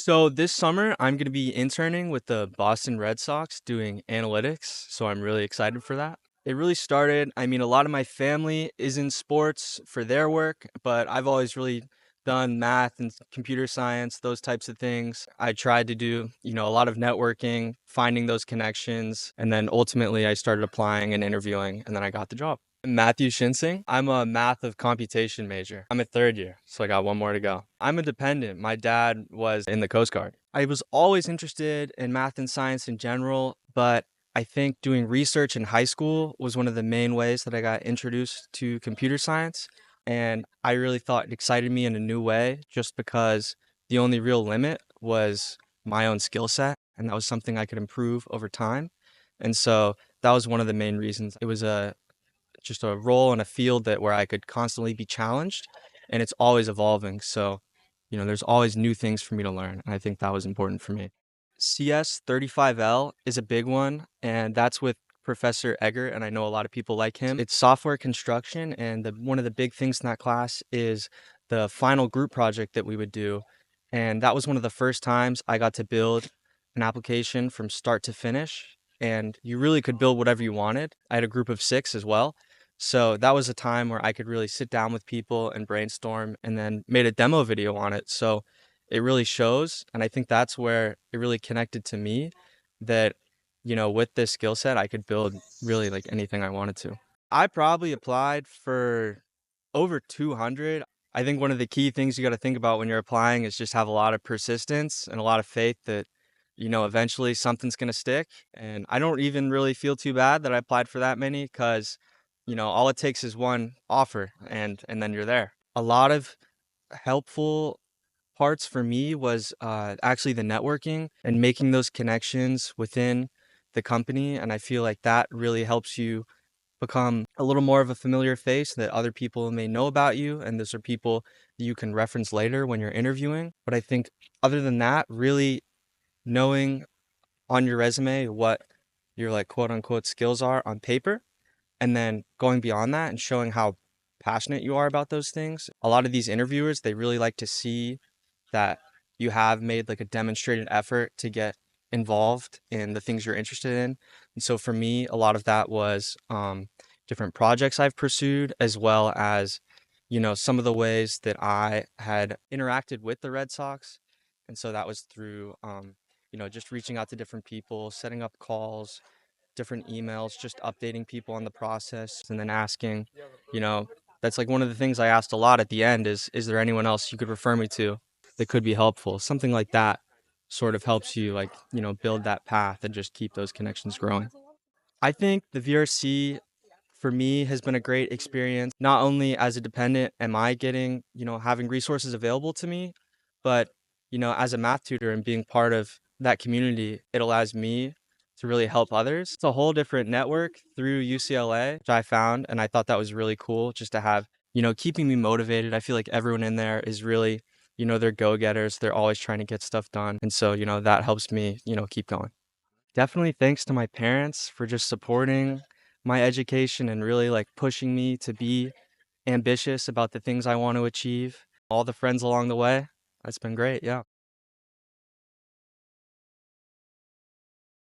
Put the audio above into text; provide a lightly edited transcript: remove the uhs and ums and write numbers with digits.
So this summer, I'm going to be interning with the Boston Red Sox doing analytics. So I'm really excited for that. It really started, a lot of my family is in sports for their work, but I've always really done math and computer science, those types of things. I tried to do, a lot of networking, finding those connections, and then ultimately I started applying and interviewing, and then I got the job. Matthew Schinsing. I'm a math of computation major. I'm a third year, so I got one more to go. I'm a dependent. My dad was in the Coast Guard. I was always interested in math and science in general, but I think doing research in high school was one of the main ways that I got introduced to computer science. And I really thought it excited me in a new way just because the only real limit was my own skill set. And that was something I could improve over time. And so that was one of the main reasons. It was just a role in a field that where I could constantly be challenged and it's always evolving. So, there's always new things for me to learn. And I think that was important for me. CS 35L is a big one, and that's with Professor Egger, and I know a lot of people like him. It's software construction, and one of the big things in that class is the final group project that we would do. And that was one of the first times I got to build an application from start to finish, and you really could build whatever you wanted. I had a group of 6 as well. So that was a time where I could really sit down with people and brainstorm and then made a demo video on it. So it really shows. And I think that's where it really connected to me that, with this skill set, I could build really like anything I wanted to. I probably applied for over 200. I think one of the key things you got to think about when you're applying is just have a lot of persistence and a lot of faith that, eventually something's going to stick. And I don't even really feel too bad that I applied for that many because, all it takes is one offer and then you're there. A lot of helpful parts for me was actually the networking and making those connections within the company. And I feel like that really helps you become a little more of a familiar face that other people may know about you. And those are people that you can reference later when you're interviewing. But I think other than that, really knowing on your resume what your like quote unquote skills are on paper and then going beyond that and showing how passionate you are about those things. A lot of these interviewers, they really like to see that you have made like a demonstrated effort to get involved in the things you're interested in. And so for me, a lot of that was different projects I've pursued, as well as, some of the ways that I had interacted with the Red Sox. And so that was through, just reaching out to different people, setting up calls, different emails, just updating people on the process, and then asking, you know, that's like one of the things I asked a lot at the end is there anyone else you could refer me to that could be helpful? Something like that sort of helps you like, build that path and just keep those connections growing. I think the VRC for me has been a great experience. Not only as a dependent am I getting, having resources available to me, but, as a math tutor and being part of that community, it allows me to really help others. It's a whole different network through UCLA, which I found, and I thought that was really cool just to have, keeping me motivated. I feel like everyone in there is really, they're go-getters. They're always trying to get stuff done. And so, that helps me, keep going. Definitely thanks to my parents for just supporting my education and really like pushing me to be ambitious about the things I want to achieve. All the friends along the way, that's been great. Yeah.